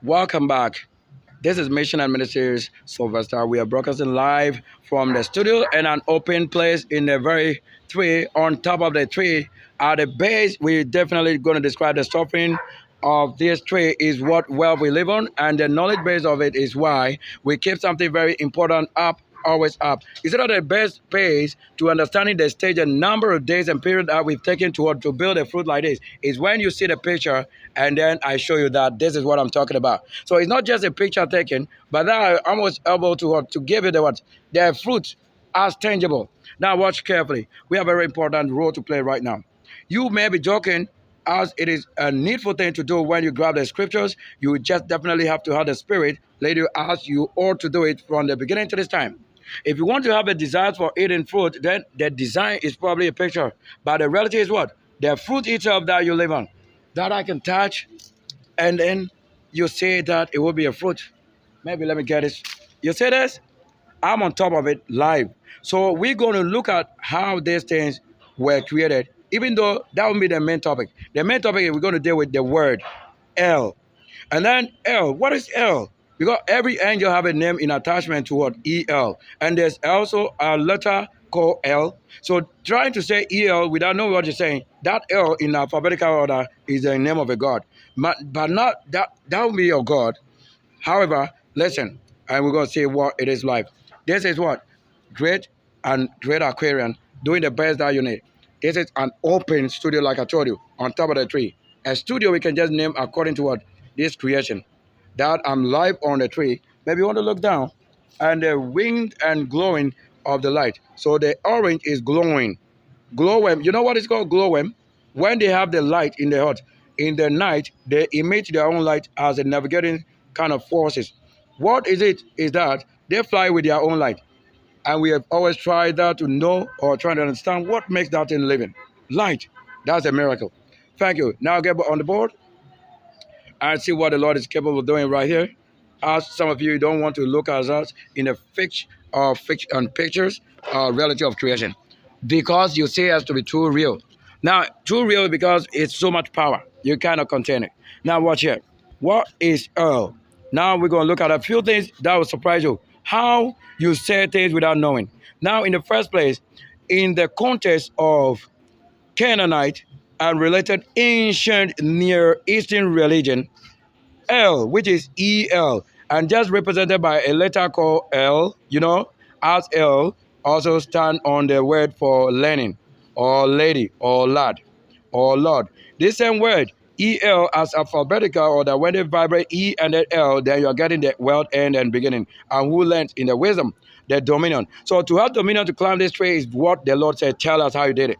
Welcome back. This is Mission and Ministries Sylvester. We are broadcasting live from the studio in an open place in the very tree. On top of the tree, at the base, we're definitely going to describe the suffering of this tree is what wealth we live on, and the knowledge base of it is why we keep something very important up, always up. Is it not the best base to understanding the stage and number of days and period that we've taken to build a fruit like this? Is when you see the picture and then I show you that this is what I'm talking about. So it's not just a picture taken, but that I'm almost able to give you the fruit as tangible. Now watch carefully. We have a very important role to play right now. You may be joking, as it is a needful thing to do when you grab the scriptures. You just definitely have to have the spirit lead you as you ought to do it from the beginning to this time. If you want to have a desire for eating fruit, then the design is probably a picture. But the reality is what? The fruit itself that you live on, that I can touch, and then you say that it will be a fruit. Maybe let me get this. You say this? I'm on top of it live. So we're going to look at how these things were created, even though that will be the main topic. The main topic is we're going to deal with the word L. And then L, what is L? Because every angel have a name in attachment to what? EL. And there's also a letter called L. So trying to say EL without knowing what you're saying, that L in alphabetical order is the name of a God. But not that will be your God. However, listen, and we're going to see what it is like. This is what? Great and great Aquarian doing the best that you need. This is an open studio, like I told you, on top of the tree. A studio we can just name according to what? This creation. That I'm live on the tree. Maybe you want to look down and the winged and glowing of the light. So the orange is glowing. Glowworm. You know what it's called? Glowworm. When they have the light in the hut, in the night, they emit their own light as a navigating kind of forces. What is it? Is that they fly with their own light. And we have always tried that to know or trying to understand what makes that thing living. Light. That's a miracle. Thank you. Now get on the board and see what the Lord is capable of doing right here. As some of you don't want to look at us in a fiction and pictures, reality of creation, because you see us to be too real. Now, too real because it's so much power. You cannot contain it. Now, watch here. What is Earl? Now we're going to look at a few things that will surprise you. How you say things without knowing. Now, in the first place, in the context of Canaanite and related ancient Near Eastern religion, L, which is EL, and just represented by a letter called L, as L also stand on the word for learning, or lady, or lad, or lord. This same word, EL, as alphabetical order, when they vibrate E and then L, then you are getting the world end and beginning. And who learns in the wisdom, the dominion. So to have dominion to climb this tree is what the Lord said, tell us how you did it.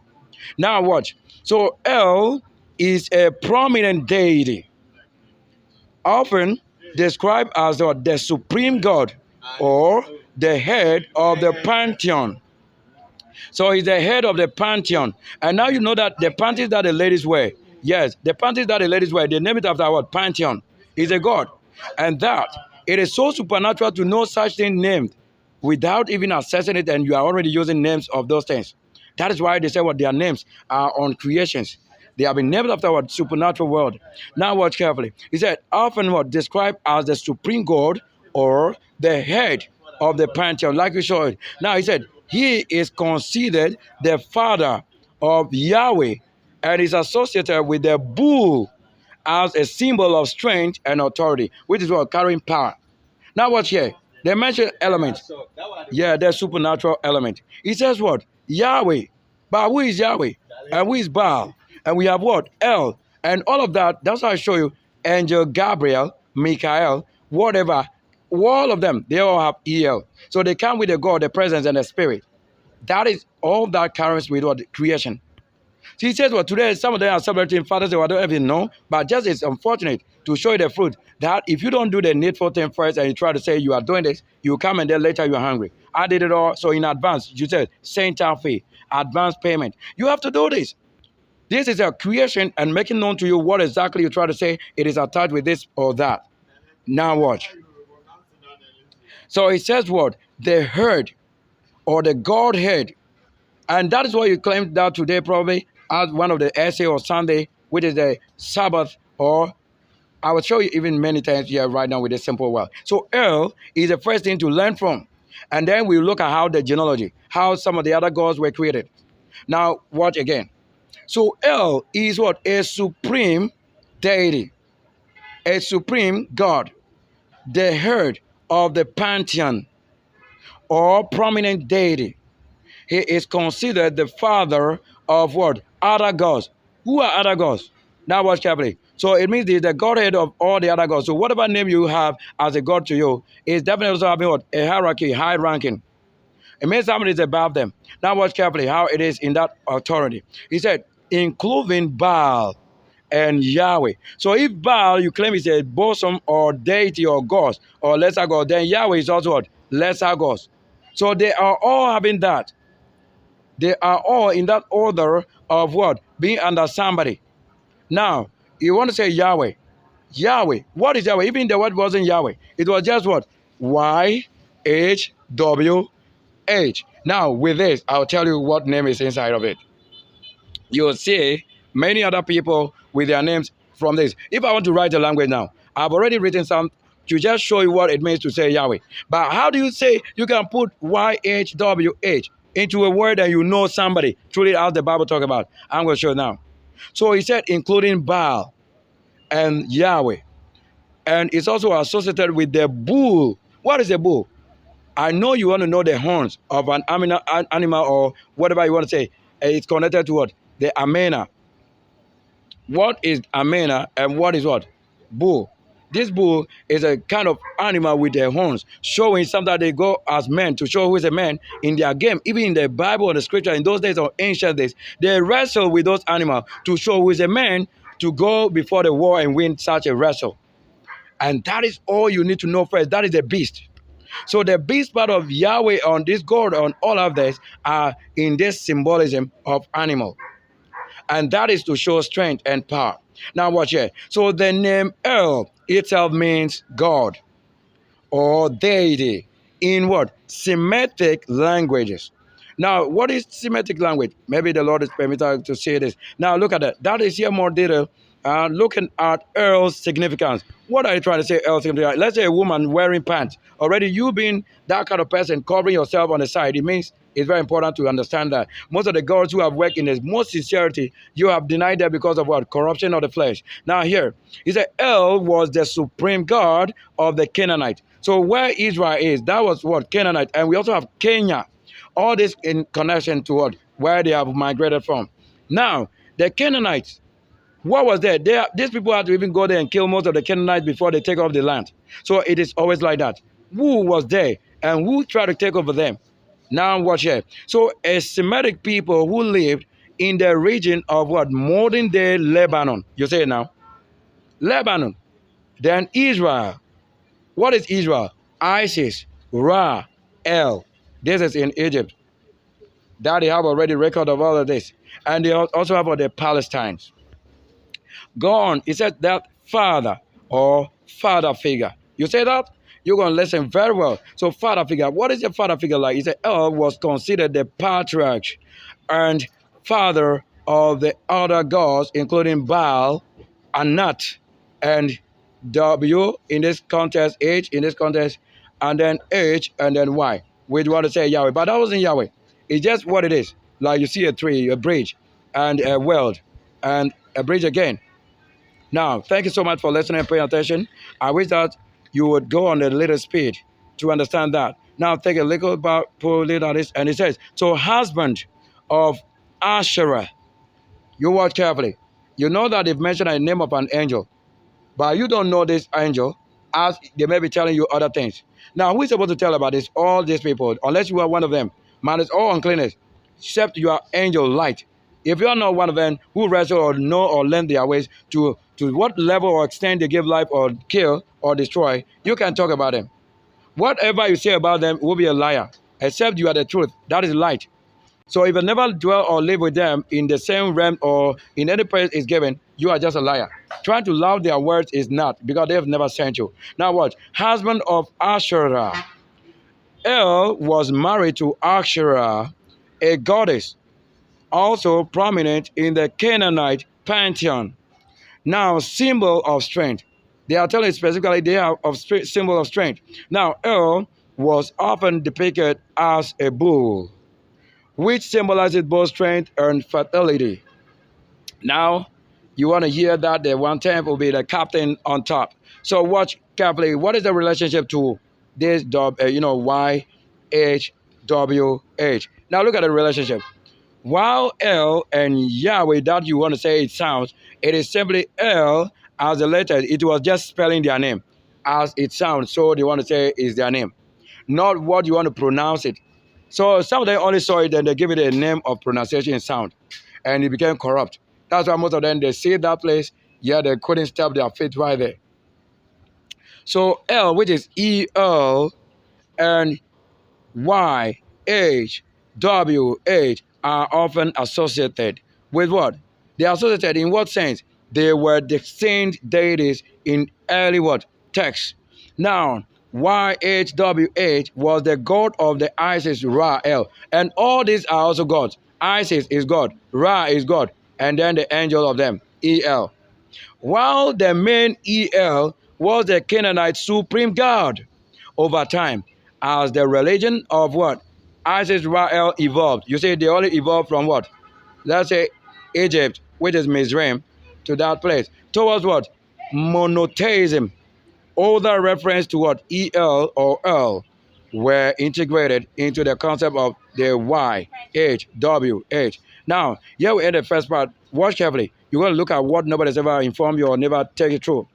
Now watch. So L is a prominent deity, often described as the supreme God or the head of the pantheon. So he's the head of the pantheon. And now you know that the panties that the ladies wear, yes, the panties that the ladies wear, they name it after what? Pantheon. He's a God. And that, it is so supernatural to know such thing named without even assessing it, and you are already using names of those things. That is why they say what their names are on creations. They have been named after what? Supernatural world. Now watch carefully. He said, often what? Described as the supreme God or the head of the pantheon, like we saw it. Now he said, he is considered the father of Yahweh and is associated with the bull as a symbol of strength and authority, which is what? Carrying power. Now watch here. They mention elements. Yeah, the supernatural element. He says what? Yahweh. But who is Yahweh? And who is Baal? And we have what? El. And all of that, that's how I show you. Angel Gabriel, Michael, whatever. All of them, they all have EL. So they come with the God, the presence, and the spirit. That is all that carries with what? Creation. So he says, well, today some of them are celebrating Father's Day. I don't even know. But just it's unfortunate to show you the fruit that if you don't do the needful thing first and you try to say you are doing this, you come and then later you are hungry. I did it all. So in advance, you said, Saint fee, advance payment. You have to do this. This is a creation and making known to you what exactly you try to say. It is attached with this or that. Now watch. So it says what? The herd or the Godhead. And that is what you claim that today probably as one of the essay or Sunday, which is the Sabbath or I will show you even many times here right now with a simple word. So El is the first thing to learn from. And then we look at how the genealogy, how some of the other gods were created. Now, watch again. So El is what? A supreme deity, a supreme God, the head of the pantheon or prominent deity. He is considered the father of what? Other gods. Who are other gods? Now watch carefully. So it means the godhead of all the other gods. So whatever name you have as a god to you is definitely also having what? A hierarchy, high ranking. It means somebody is above them. Now watch carefully how it is in that authority. He said, including Baal and Yahweh. So if Baal, you claim is a bosom or deity or god or lesser god, then Yahweh is also what? Lesser gods. So they are all having that. They are all in that order of what? Being under somebody. Now, you want to say Yahweh. Yahweh. What is Yahweh? Even the word wasn't Yahweh. It was just what? YHWH. Now, with this, I'll tell you what name is inside of it. You'll see many other people with their names from this. If I want to write a language now, I've already written some to just show you what it means to say Yahweh. But how do you say you can put YHWH into a word and you know somebody? Truly, as the Bible talk about. I'm going to show you now. So he said, including Baal and Yahweh. And it's also associated with the bull. What is a bull? I know you want to know the horns of an animal or whatever you want to say. It's connected to what? The Amena. What is Amena and what is what? Bull. This bull is a kind of animal with their horns, showing something that they go as men to show who is a man in their game. Even in the Bible and the scripture, in those days or ancient days, they wrestle with those animals to show who is a man to go before the war and win such a wrestle. And that is all you need to know first. That is the beast. So the beast part of Yahweh on this God on all of this are in this symbolism of animal. And that is to show strength and power. Now watch here. So the name El itself means God or deity in what? Semitic languages. Now, what is Semitic language? Maybe the Lord is permitted to say this. Now look at that. That is here more detail. Looking at El's significance. What are you trying to say, El's significance? Let's say a woman wearing pants. Already you being that kind of person covering yourself on the side, it means it's very important to understand that most of the gods who have worked in the most sincerity, you have denied them because of what? Corruption of the flesh. Now here, he said El was the supreme God of the Canaanite. So where Israel is, that was what? Canaanite. And we also have Kenya. All this in connection to what? Where they have migrated from. Now, the Canaanites, what was there? These people had to even go there and kill most of the Canaanites before they take off the land. So it is always like that. Who was there and who tried to take over them? Now watch here. So a Semitic people who lived in the region of what? Modern day Lebanon. You say it now. Lebanon. Then Israel. What is Israel? Isis, Ra, El. This is in Egypt. That they have already record of all of this. And they also have the Palestines. Go on. It says that father or father figure. You say that? You're going to listen very well. So father figure. What is your father figure like? He said El was considered the patriarch and father of the other gods, including Baal, Anat, and W in this context, H in this context, and then H and then Y. We want to say Yahweh. But that wasn't Yahweh. It's just what it is. Like you see a tree, a bridge, and a world, and a bridge again. Now, thank you so much for listening and paying attention. I wish that you would go on a little speed to understand that. Now, take a little about this, and it says, so husband of Asherah. You watch carefully. You know that they've mentioned the name of an angel, but you don't know this angel, as they may be telling you other things. Now, who is supposed to tell about this? All these people, unless you are one of them. Man, it's all uncleanness, except you are angel light. If you are not one of them who wrestle or know or learn their ways to what level or extent they give life or kill or destroy, you can talk about them. Whatever you say about them will be a liar, except you are the truth. That is light. So if you never dwell or live with them in the same realm or in any place is given, you are just a liar. Trying to love their words is not, because they have never sent you. Now what? Husband of Asherah. El was married to Asherah, a goddess, also prominent in the Canaanite pantheon. Now, symbol of strength. They are telling specifically they are of symbol of strength. Now, El was often depicted as a bull, which symbolizes both strength and fertility. Now, you want to hear that the 1/10 will be the captain on top. So watch carefully. What is the relationship to this YHWH? Now look at the relationship. While El and Yahweh that you want to say it sounds, it is simply El as the letter. It was just spelling their name as it sounds. So they want to say is their name, not what you want to pronounce it. So some of them only saw it and they give it a name of pronunciation and sound, and it became corrupt. That's why most of them, they see that place, yeah, they couldn't stop their faith right there. So L, which is E-L, and YHWH are often associated with what? They are associated in what sense? They were distinct deities in early what? Texts. Now, YHWH was the god of the Isis, Ra, El. And all these are also gods. Isis is God, Ra is God, and then the angel of them, El. While the main El was the Canaanite supreme god. Over time, as the religion of what? Isis, Ra, El evolved. You see, they only evolved from what? Let's say Egypt, which is Mizraim, to that place. Towards what? Monotheism. Older reference to what? El or El were integrated into the concept of the YHWH. Now, here we end the first part. Watch carefully. You're going to look at what nobody's ever informed you or never take you through.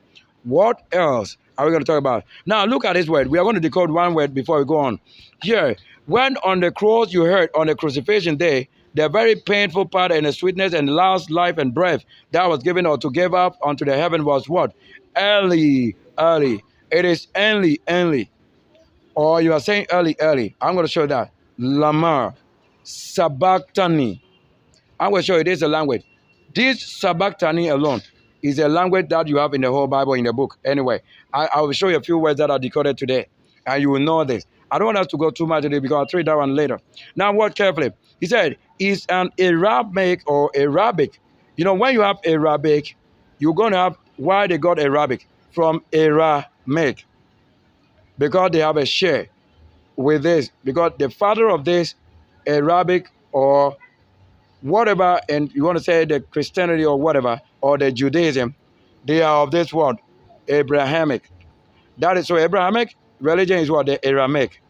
What else are we going to talk about? Now, look at this word. We are going to decode one word before we go on. Here, when on the cross you heard on the crucifixion day, the very painful part and the sweetness and last life and breath that was given or to give up unto the heaven was what? Early, early. It is early, early. Or you are saying early, early. I'm going to show you that. Lamar, Sabachthani. I'm going to show you this is a language. This Sabachthani alone is a language that you have in the whole Bible, in the book. Anyway, I will show you a few words that are decoded today, and you will know this. I don't want us to go too much today because I'll treat that one later. Now, watch carefully. He said, it's an Arabic or Arabic. You know, when you have Arabic, you're going to have, why they got Arabic? From Aramaic. Because they have a share with this. Because the father of this Arabic or whatever, and you want to say the Christianity or whatever, or the Judaism, they are of this word, Abrahamic. That is, so Abrahamic religion is what? The Aramaic.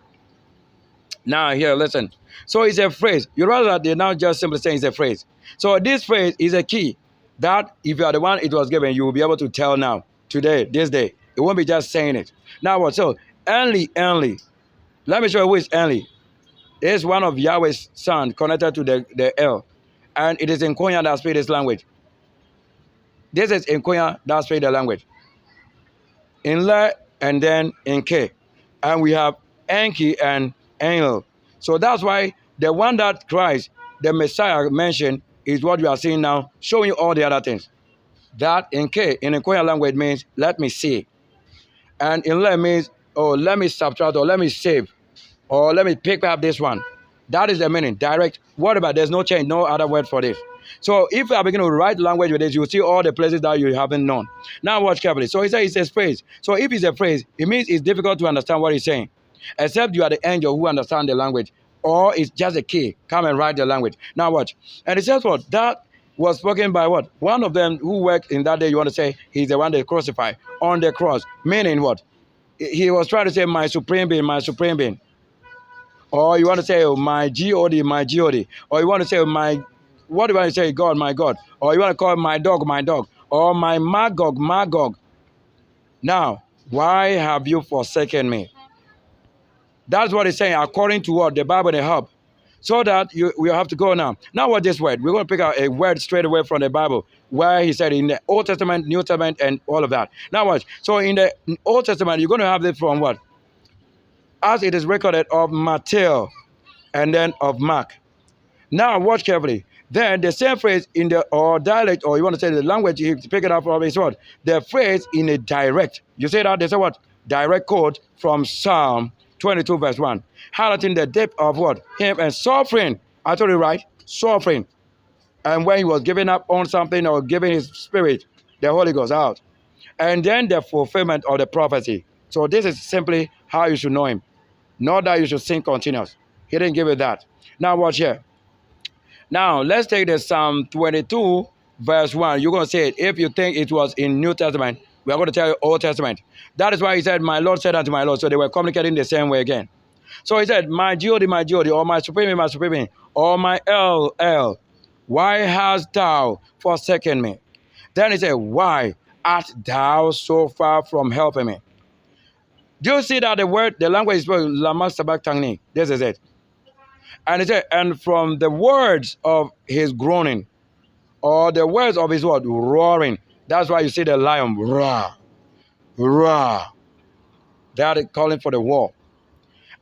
Now here, listen. So it's a phrase. You realize that they're not just simply saying it's a phrase. So this phrase is a key that if you are the one it was given, you will be able to tell now, today, this day. It won't be just saying it. Now what? So, Enli. Let me show you who is Enli. It is one of Yahweh's sons connected to the El. And it is in Konya that speaks this language. This is in Konya that speaks the language. In Le and then in K. And we have Enki and Enel. So that's why the one that Christ, the Messiah mentioned, is what you are seeing now, showing you all the other things. That in K, in the Konya language means, let me see. And in Le means, oh, let me subtract, or let me save, or let me pick up this one. That is the meaning, direct. What about, there's no change, no other word for this. So if you are beginning to write language with this, you will see all the places that you haven't known. Now watch carefully. So he says it's a phrase. So if it's a phrase, it means it's difficult to understand what he's saying. Except you are the angel who understands the language. Or it's just a key. Come and write the language. Now watch. And it says what? That was spoken by what? One of them who worked in that day, you want to say, he's the one they crucified on the cross. Meaning what? He was trying to say, my supreme being, my supreme being. Or you want to say, oh, my G-O-D, my G-O-D. Or you want to say, my, what do you want to say, God, my God. Or you want to call my dog, my dog. Or my Magog, Magog. Now, why have you forsaken me? That's what he's saying, according to what? The Bible, the help. So that we have to go now. Now what this word? We're going to pick out a word straight away from the Bible, where he said in the Old Testament, New Testament, and all of that. Now watch. So in the Old Testament, you're going to have this from what? As it is recorded of Matthew, and then of Mark. Now watch carefully. Then the same phrase in the or dialect, or you want to say the language, you pick it up from is what? The phrase in a direct. You say that, they say what? Direct quote from Psalm 22 verse 1. Highlighting the depth of what? Him and suffering. I told you right? Suffering. And when he was giving up on something or giving his spirit, the Holy Ghost out. and then the fulfillment of the prophecy. So this is simply how you should know him. Not that you should sing continuous. He didn't give you that. Now watch here. Now let's take the Psalm 22 verse 1. You're going to say it. If you think it was in New Testament, we are going to tell you Old Testament. That is why he said, my Lord said unto my Lord. So they were communicating the same way again. So he said, my God, or my Supreme, or my El, why hast thou forsaken me? Then he said, why art thou so far from helping me? Do you see that the language is spelled Lama Sabachthani? This is it. And he said, and from the words of his groaning, or the words of his word, roaring. That's why you see the lion, roar, roar. They are calling for the war.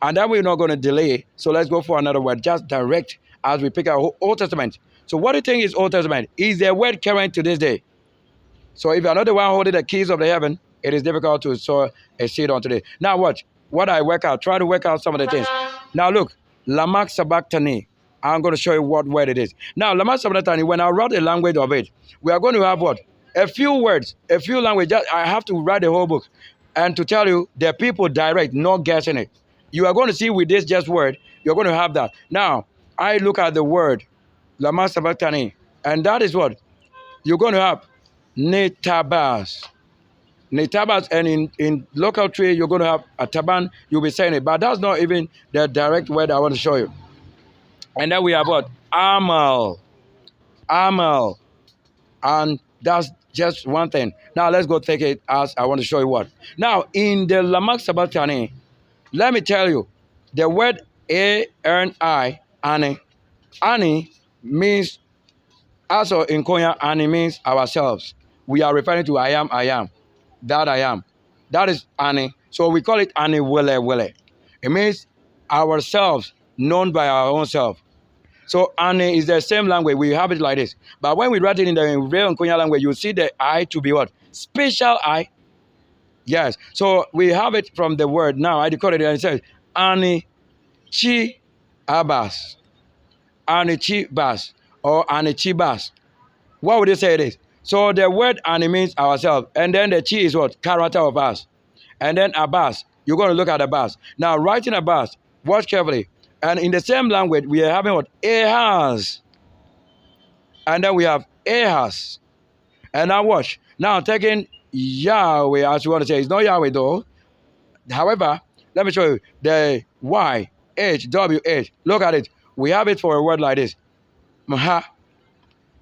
And then we're not going to delay, so let's go for another word, just direct as we pick our Old Testament. So what do you think is Old Testament? Is the word current to this day? So if you're not the one holding the keys of the heaven, it is difficult to sow a seed on today. Now watch, what I work out, try to work out some of the things. Now look, Lamak Sabachthani. I'm going to show you what word it is. Now, Lamak Sabachthani, when I write the language of it, we are going to have what? A few words, a few languages. I have to write the whole book and to tell you the people direct, not guessing it. You are going to see with this just word, you're going to have that. Now, I look at the word, Lamak Sabachthani, and that is what? You're going to have Netabas. Netabas, and in local tree, you're going to have a taban, you'll be saying it. But that's not even the direct word I want to show you. And then we have what? Amal. Amal. And that's just one thing. Now let's go take it as I want to show you what. Now in the Lamak Sabachthani, let me tell you, the word A-N-I, Ani means, also in Konya, Ani means ourselves. We are referring to I am, that I am. That is Ani. So we call it Ani Wele. It means ourselves, known by our own self. So Ani is the same language. We have it like this. But when we write it in the real Konya language, you see the I to be what? Special I. Yes. So we have it from the word. Now I decode it and it says Ani Chi Abas. Ani Chi Bas. Or Ani Chi Bas. What would you say it is? So the word Ani means ourselves. And then the Chi is what? Character of us. And then Abbas. You're going to look at Abbas. Now writing Abbas, watch carefully. And in the same language, we are having what? Ahaz. And then we have Ahaz. And now watch. Now taking Yahweh, as you want to say. It's not Yahweh though. However, let me show you. The YHWH. Look at it. We have it for a word like this. Mha.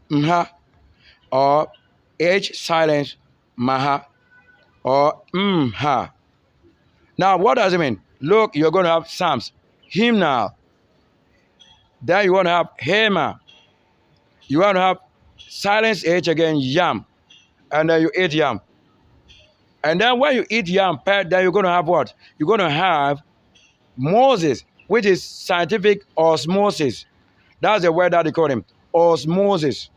Mha. Or H silence. Maha. Or Mha. Now what does it mean? Look, you're going to have Psalms. Hymnal. Then you want to have Hema. You want to have silence H again, yam. And then you eat yam. And then when you eat yam, then you're going to have what? You're going to have Moses, which is scientific osmosis. That's the word that they call him. Osmosis.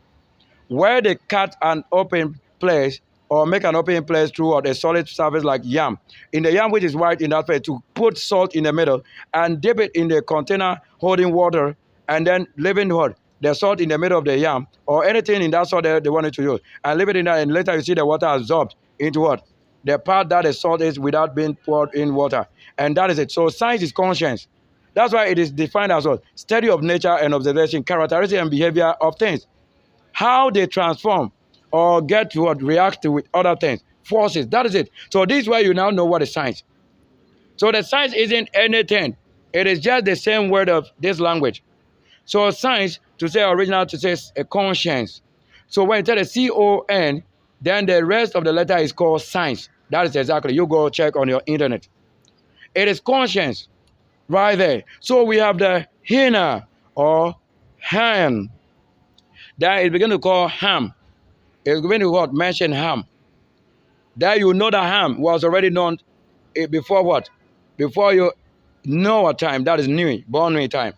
Where they cut an open place or make an open place through a solid surface like yam. In the yam, which is white in that place, to put salt in the middle and dip it in the container holding water and then leaving what? The salt in the middle of the yam or anything in that salt they wanted to use. And leave it in there and later you see the water absorbed into what? The part that the salt is without being poured in water. And that is it. So science is conscience. That's why it is defined as what? Study of nature and observation, characteristic and behavior of things. How they transform or get to what? React to with other things. Forces. That is it. So this is where you now know what is science. So the science isn't anything. It is just the same word of this language. So science, to say original, to say a conscience. So when you tell the C-O-N, then the rest of the letter is called science. That is exactly. You go check on your internet. It is conscience right there. So we have the hina or ham. Then it begin to call ham. It's going to what? Mention ham. Then you know that ham was already known before what? Before you know a time. That is New, born New time.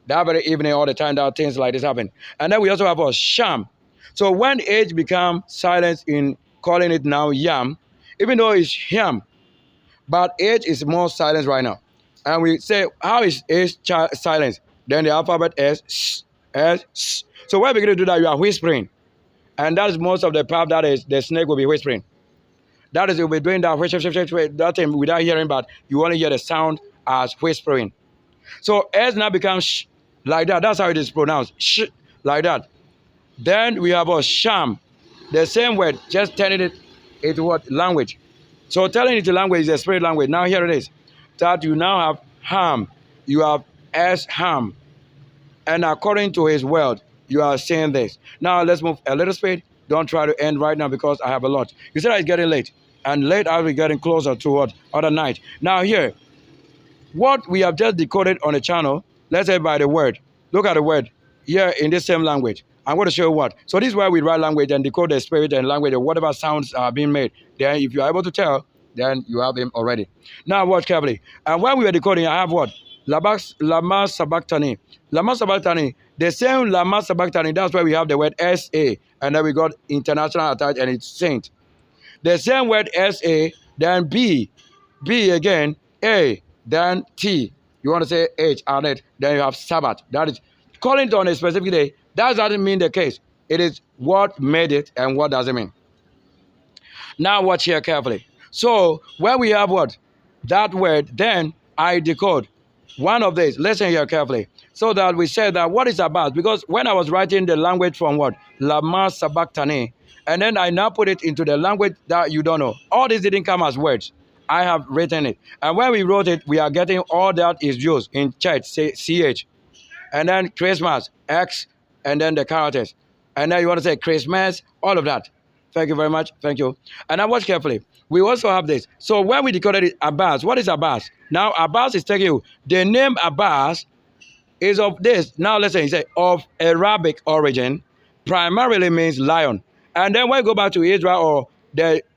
That very evening, all the time that things like this happen. And then we also have a sham. So when H become silent in calling it now yam, even though it's yam, but H is more silent right now. And we say, how is H silent? Then the alphabet is S, S, S. So when we begin to do that, you are whispering. And that is most of the part that is the snake will be whispering. That is, you'll be doing that, that thing without hearing, but you only hear the sound as whispering. So S now becomes sh, like that. That's how it is pronounced. Sh, like that. Then we have a sham. The same word, just turning it into what? Language. So telling it to language is a spirit language. Now here it is. That you now have ham. You have S ham. And according to his word, you are saying this. Now let's move a little speed. Don't try to end right now because I have a lot. You said it's getting late. And late as we're getting closer to what? Other night. Now here, what we have just decoded on the channel, let's say by the word. Look at the word here in this same language. I'm going to show you what. So this is where we write language and decode the spirit and language or whatever sounds are being made. Then if you are able to tell, then you have him already. Now watch carefully. And when we were decoding, I have what? Lama sabachthani. Lama sabachthani. The same lama sabachthani, that's why we have the word SA. And then we got international attached and it's saint. The same word SA, then B. B again, A, then T. You want to say H on it, then you have Sabbath. That is calling it on a specific day. That doesn't mean the case. It is what made it and what does it mean. Now watch here carefully. So when we have what? That word, then I decode one of these. Listen here carefully. So that we said that what is Abbas? Because when I was writing the language from what? Lama sabachthani, and then I now put it into the language that you don't know. All this didn't come as words. I have written it. And when we wrote it, we are getting all that is used in church, say CH. And then Christmas, X, and then the characters. And then you want to say Christmas, all of that. Thank you very much. Thank you. And now watch carefully. We also have this. So when we decoded it, Abbas, what is Abbas? Now Abbas is telling you, the name Abbas is of this. Now listen, he said, of Arabic origin, primarily means lion. And then when you go back to Israel or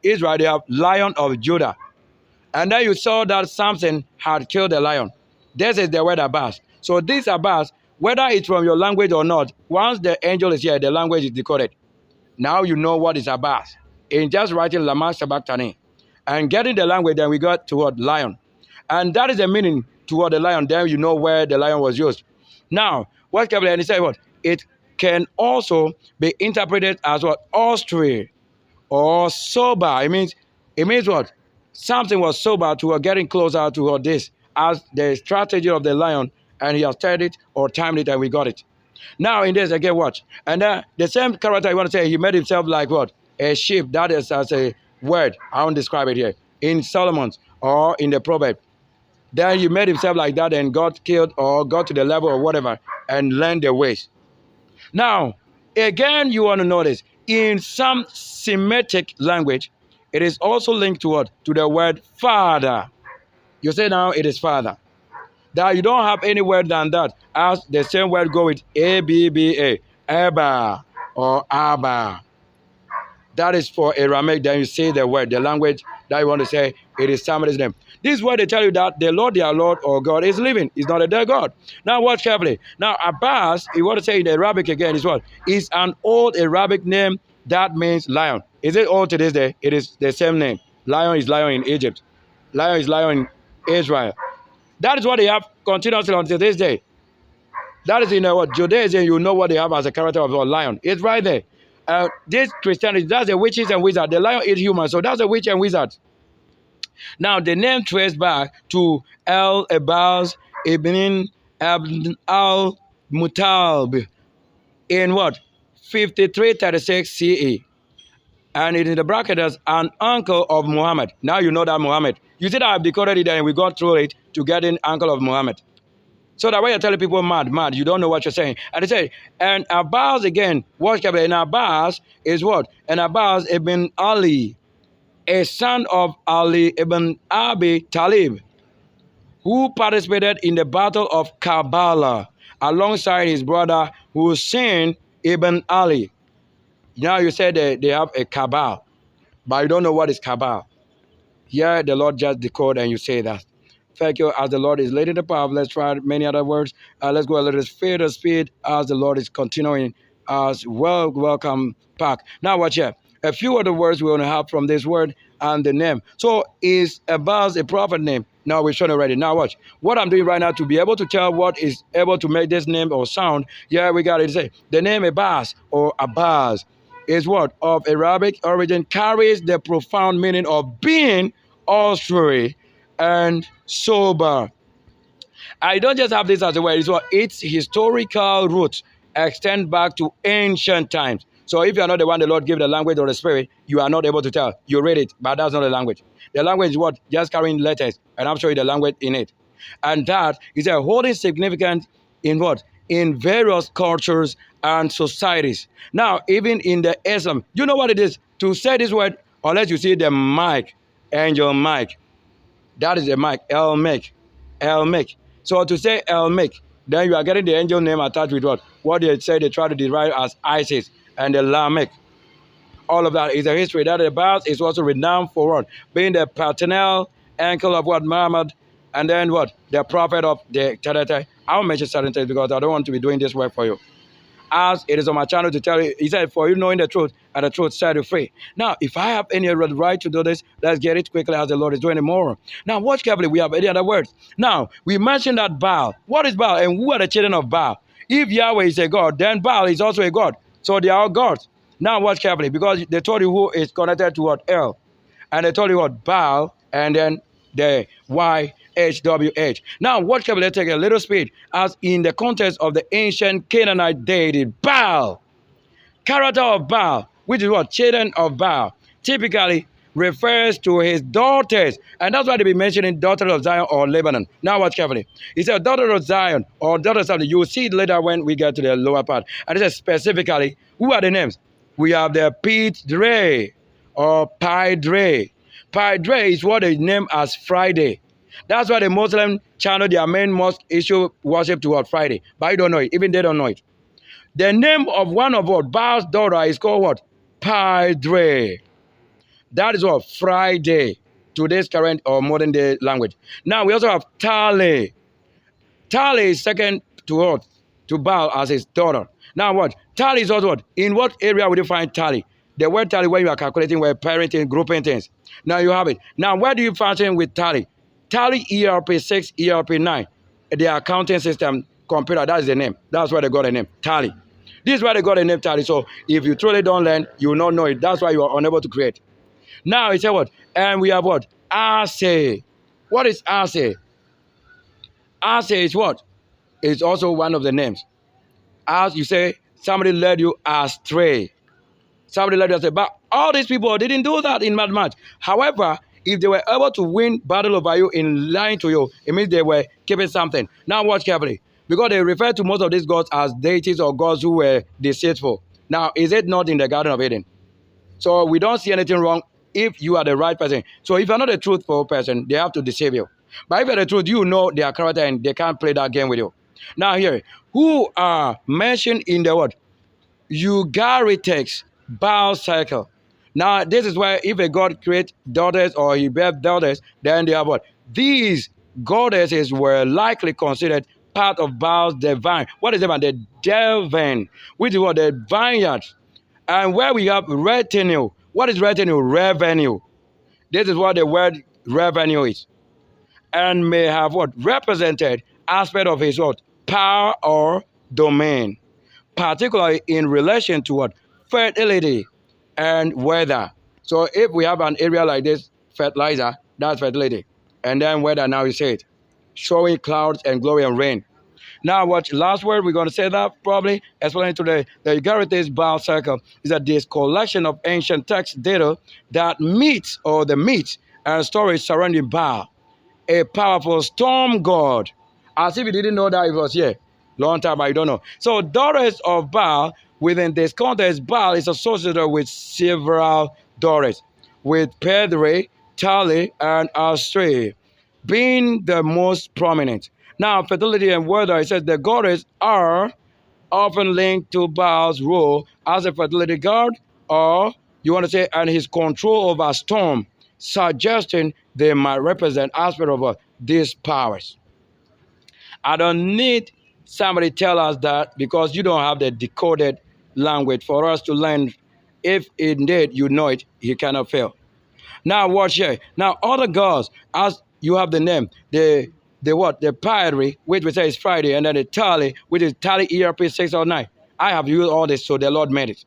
Israel, they have Lion of Judah. And then you saw that Samson had killed a lion. This is the word Abbas. So this Abbas, whether it's from your language or not, once the angel is here, the language is decoded. Now you know what is Abbas. In just writing Lama sabachthani and getting the language, then we got toward lion. And that is the meaning toward the lion. Then you know where the lion was used. Now, what can he say? What? It can also be interpreted as what? Austere or sober. It means what? Something was sober to getting closer to this as the strategy of the lion, and he has studied it or timed it, and we got it. Now in this again, watch. And the same character, you want to say, he made himself like what? A sheep. That is as a word. I won't describe it here. In Solomon's or in the proverb. Then he made himself like that and got killed or got to the level or whatever and learned the ways. Now, again, you want to notice, in some Semitic language, it is also linked to what? To the word father. You say now it is father. That you don't have any word than that. As the same word go with A-B-B-A. Abba or Abba. That is for Aramaic. Then you say the word, the language that you want to say, it is somebody's name. This is where they tell you that the Lord, their Lord or God is living. He's not a dead God. Now watch carefully. Now Abbas, you want to say in Arabic again, is what? Is an old Arabic name that means lion. Is it old to this day? It is the same name. Lion is lion in Egypt. Lion is lion in Israel. That is what they have continuously until this day. That is in what Judaism, you know what they have as a character of a lion. It's right there. This Christianity, that's the witches and wizards. The lion is human, so that's a witch and wizard. Now, the name traced back to Abbas ibn al-Mutalib in what? 5336 CE. And it is in the bracket as an uncle of Muhammad. Now you know that Muhammad. You see that I've decoded it and we got through it to get in uncle of Muhammad. So that way you're telling people mad, you don't know what you're saying. And they say, and Abbas again, watch carefully, and Abbas is what? And Abbas ibn Ali, a son of Ali ibn Abi Talib, who participated in the battle of Karbala alongside his brother Hussein ibn Ali. Now you said they have a Kabal, but you don't know what is Kabal. Here the Lord just decode and you say that. Thank you. As the Lord is leading the path, let's try many other words. Let's go a little faster speed as the Lord is continuing as well. Welcome back. Now watch here. A few other words we want to have from this word and the name. So is Abbas a prophet name? Now we've shown already. Now watch. What I'm doing right now to be able to tell what is able to make this name or sound. Yeah, we got it. Say the name Abbas or Abbas is what? Of Arabic origin, carries the profound meaning of being astray and sober. I don't just have this as a word, it's what its historical roots extend back to ancient times. So if you are not the one the Lord gave the language or the spirit, you are not able to tell. You read it, but that's not the language. The language is what? Just carrying letters, and I'm showing you the language in it. And that is a holding significance in what? In various cultures and societies. Now, even in the Islam, you know what it is? To say this word, unless you see the mic, angel mic. That is the mic, El Mic. El Mic. So to say El Mic, then you are getting the angel name attached with what? What they say they try to derive as Isis and the Lamech. All of that is a history. That the Baal is also renowned for what? Being the paternal uncle of what? Muhammad, and then what? The prophet of the Tadata. I won't mention certain things because I don't want to be doing this work for you. As it is on my channel to tell you, he said, for you knowing the truth, and the truth set you free. Now, if I have any right to do this, let's get it quickly as the Lord is doing it more. Now, watch carefully. We have any other words. Now, we mentioned that Baal. What is Baal, and who are the children of Baal? If Yahweh is a God, then Baal is also a God. So they are all gods. Now, watch carefully, because they told you who is connected to what? El. And they told you what? Baal, and then the YHWH. Now, watch carefully. Let's take a little speed. As in the context of the ancient Canaanite deity, Baal. Character of Baal, which is what? Children of Baal. Typically refers to his daughters. And that's why they be mentioning daughter of Zion or Lebanon. Now watch carefully. He said daughter of Zion or daughter of something. You will see it later when we get to the lower part. And it says specifically, who are the names? We have the Pidray or Pidray. Pidray is what they name as Friday. That's why the Muslim channel their main mosque issue worship toward Friday. But I don't know it. Even they don't know it. The name of one of what? Baal's daughter is called what? Pidray. That is what? Friday. Today's current or modern day language. Now we also have Tallay. Tallay is second to what? To Baal as his daughter. Now what? Tally is also what? In what area would you find tally? The word tally when you are calculating, where parenting, grouping things. Now you have it. Now where do you function with tally? Tally ERP 6, ERP 9. The accounting system computer, that is the name. That's why they got the name, Tally. This is why they got the name Tally. So if you truly don't learn, you will not know it. That's why you are unable to create. Now it said what? And we have what? Asay. What is Asay? Asay is what? It's also one of the names. As you say, somebody led you astray. Somebody led you astray. But all these people didn't do that in mathematics. However, if they were able to win battle over you in lying to you, it means they were keeping something. Now watch carefully. Because they refer to most of these gods as deities or gods who were deceitful. Now, is it not in the Garden of Eden? So we don't see anything wrong if you are the right person. So if you're not a truthful person, they have to deceive you. But if you're the truth, you know their character and they can't play that game with you. Now here, who are mentioned in the word? Eugaritex, Baal cycle. Now, this is where if a god creates daughters or he bears daughters, then they have what? These goddesses were likely considered part of Baal's divine. What is it? The Delven, which is what? The vineyard. And where we have retinue. What is retinue? Revenue. This is what the word revenue is. And may have what? Represented aspect of his what? Power or domain. Particularly in relation to what? Fertility and weather. So if we have an area like this, fertilizer, that's fertility. And then weather, now you say it. Showing clouds and glory and rain. Now what last word we're going to say that probably explaining today the Eugarite's Baal cycle is that this collection of ancient text data that meets or the myths and stories surrounding Baal, a powerful storm god. As if you didn't know that it was here. Long time, I don't know. So daughters of Baal, within this context, Baal is associated with several daughters, with Pidray-Tallay-Asray being the most prominent. Now, fertility and weather, it says the goddess are often linked to Baal's role as a fertility god, or you want to say, and his control over storm, suggesting they might represent aspect of these powers. I don't need somebody tell us that because you don't have the decoded language for us to learn. If indeed you know it, he cannot fail. Now watch here. Now other gods, as you have the name, the what? The Pidray, which we say is Friday, and then the Tally, which is Tally ERP 6 or 9. I have used all this, so the Lord made it.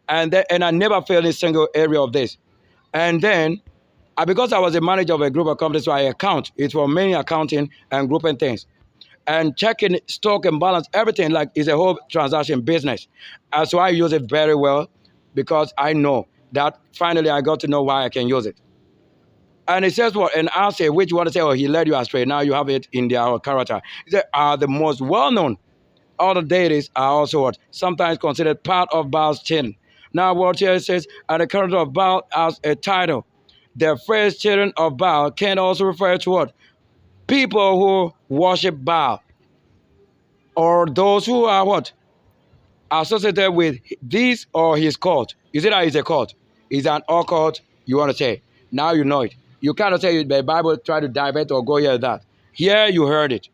and I never failed in a single area of this. And then, because I was a manager of a group of companies, so I account. It's for many accounting and grouping things. And checking stock and balance, everything like is a whole transaction business. And so I use it very well because I know that finally I got to know why I can use it. And it says what? And I say, which one to say, oh, he led you astray. Now you have it in their character. It said, are the most well-known. Other deities are also what? Sometimes considered part of Baal's chain. Now what here says, and the character of Baal as a title. The phrase children of Baal can also refer to what? People who worship Baal. Or those who are what? Associated with this or his cult. You see that it's a cult. It's an occult, you want to say. Now you know it. You cannot say the Bible try to divert or go here or that. Here you heard it.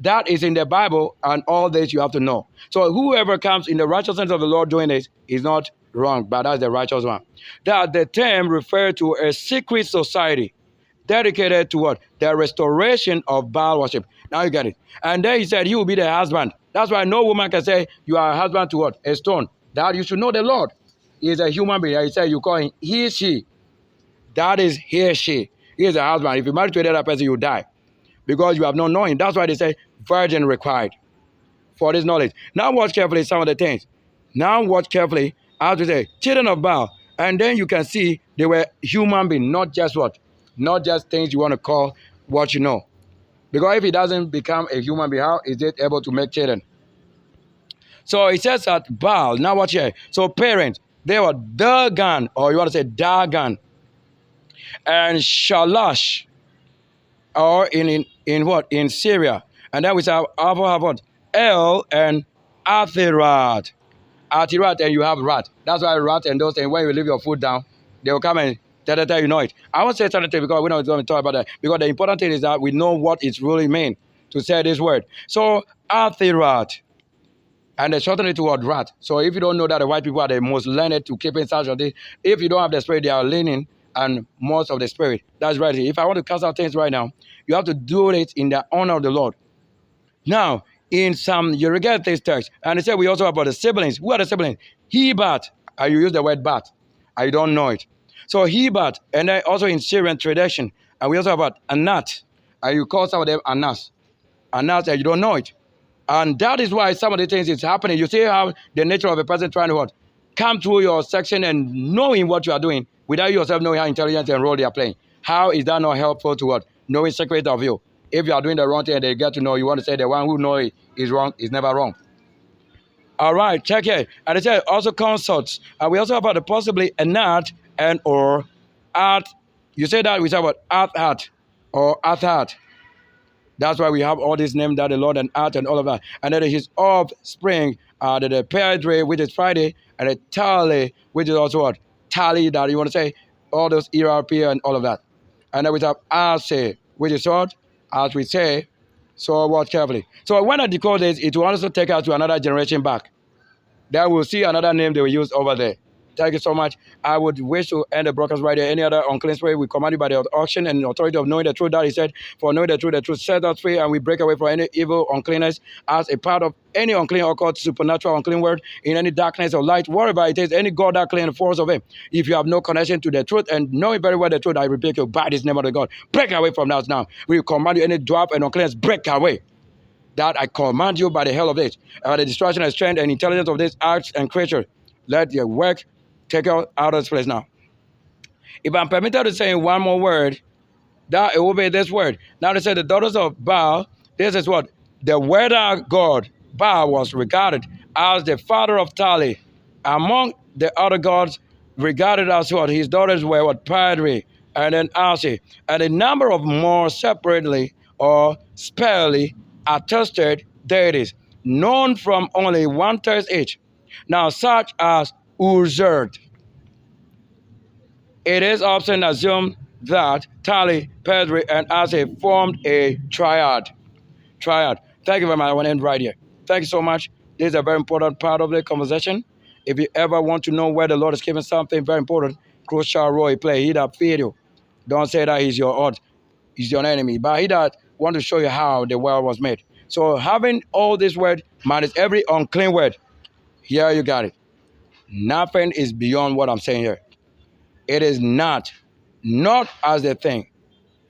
That is in the Bible, and all this you have to know. So whoever comes in the righteousness of the Lord doing this is not wrong, but that's the righteous one. That the term refers to a secret society dedicated to what? The restoration of Baal worship. Now you get it. And then he said he will be the husband. That's why no woman can say you are a husband to what? A stone. That you should know the Lord. He is a human being. He said you call him he, she. That is he, she. He is a husband. If you marry to another person, you die. Because you have not known him. That's why they say virgin required for this knowledge. Now watch carefully some of the things. Now watch carefully how to say children of Baal. And then you can see they were human beings, not just what? Not just things you want to call what you know. Because if he doesn't become a human being, how is it able to make children? So it says that Baal, now watch here. So parents, they were Dagon, or you want to say Dagon, and Shalash, or in what? In Syria. And then we have what? El and Athirat. Athirat, and you have rat. That's why rat and those things, when you leave your food down, they will come and tell you know it. I won't say certain things because we're not going to talk about that. Because the important thing is that we know what it really means to say this word. So, Athirat. And they shorten it to word rat. So if you don't know that the white people are the most learned to keep in such of this, if you don't have the spirit, they are leaning and most of the spirit. That's right. If I want to cast out things right now, you have to do it in the honor of the Lord. Now, in some, you regard this text, and it said we also have about the siblings. Who are the siblings? He-bat. You use the word bat. I don't know it. So he-bat, and then also in Syrian tradition, and we also have about Anat. You call some of them Anas. Anas, and you don't know it. And that is why some of the things is happening. You see how the nature of a person trying to what? Come through your section and knowing what you are doing without yourself knowing how intelligent and role they are playing. How is that not helpful to what? Knowing secret of you. If you are doing the wrong thing and they get to know, you want to say the one who knows it is wrong is never wrong. All right, check here. And it says also consorts. And we also have about possibly Anat and or At. You say that we say about At or Athat. That's why we have all these names that the Lord and At and all of that. And then his offspring, the Pidray, which is Friday, and the Tallay, which is also what? Tally, that you want to say, all those ERP and all of that. And then we have Asay, which is what? As we say, so watch carefully. So when I decode this, it will also take us to another generation back. Then we'll see another name they will use over there. Thank you so much. I would wish to end the broadcast right there. Any other unclean spirit, we command you by the auction and the authority of knowing the truth that he said, for knowing the truth set us free, and we break away from any evil uncleanness as a part of any unclean occult, supernatural unclean word, in any darkness or light, wherever it is, any God that claim the force of him. If you have no connection to the truth and knowing very well the truth, I rebuke you by this name of the God. Break away from that now. We command you any dwarf and uncleanness, break away. That I command you by the hell of this, the destruction and strength and intelligence of this arts and creature. Let your work take out of this place now. If I'm permitted to say one more word, that it will be this word. Now they say the daughters of Baal, this is what? The weather god, Baal, was regarded as the father of Tallay. Among the other gods, regarded as what? His daughters were what? Pidray and then Asray. And a number of more separately or sparely attested deities, known from only one text each. Now, such as Uzert. It is often assumed that Tallay, Pidray, and Asray formed a triad. Thank you very much. I want to end right here. Thank you so much. This is a very important part of the conversation. If you ever want to know where the Lord is giving something very important, crucial role he play. He that feed you. Don't say that he's your odds. He's your enemy. But he that want to show you how the world was made. So having all this word minus every unclean word, here you got it. Nothing is beyond what I'm saying here. It is not as the thing.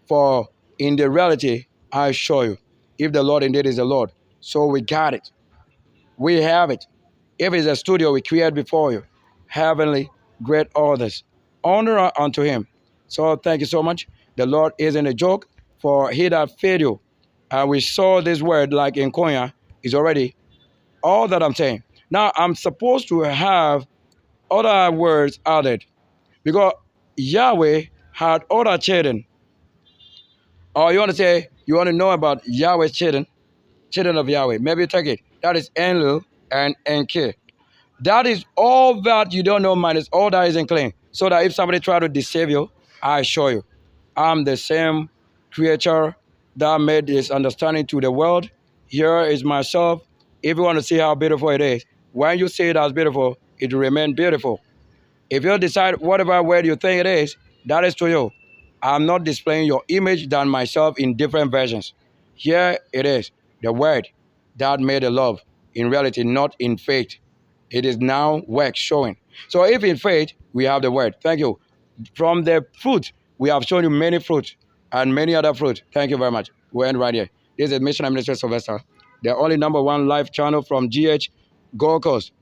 For in the reality, I assure you, if the Lord indeed is the Lord, so we got it. We have it. If it's a studio we create before you, heavenly great orders. Honor unto him. So thank you so much. The Lord isn't a joke, for he that fed you. And we saw this word like in Konya is already all that I'm saying. Now I'm supposed to have other words added because Yahweh had other children. Or you want to say, you want to know about Yahweh's children, children of Yahweh. Maybe you take it. That is Enlil and Enki. That is all that you don't know minus all that is unclean. So that if somebody try to deceive you, I assure you, I'm the same creature that made this understanding to the world. Here is myself. If you want to see how beautiful it is, when you see it as beautiful, it will remain beautiful. If you decide whatever word you think it is, that is to you. I'm not displaying your image than myself in different versions. Here it is, the word that made the love. In reality, not in faith. It is now work showing. So if in faith, we have the word. Thank you. From the fruit, we have shown you many fruits and many other fruits. Thank you very much. We'll end right here. This is Mission Administrator Sylvester, the only #1 live channel from GH Gold Coast.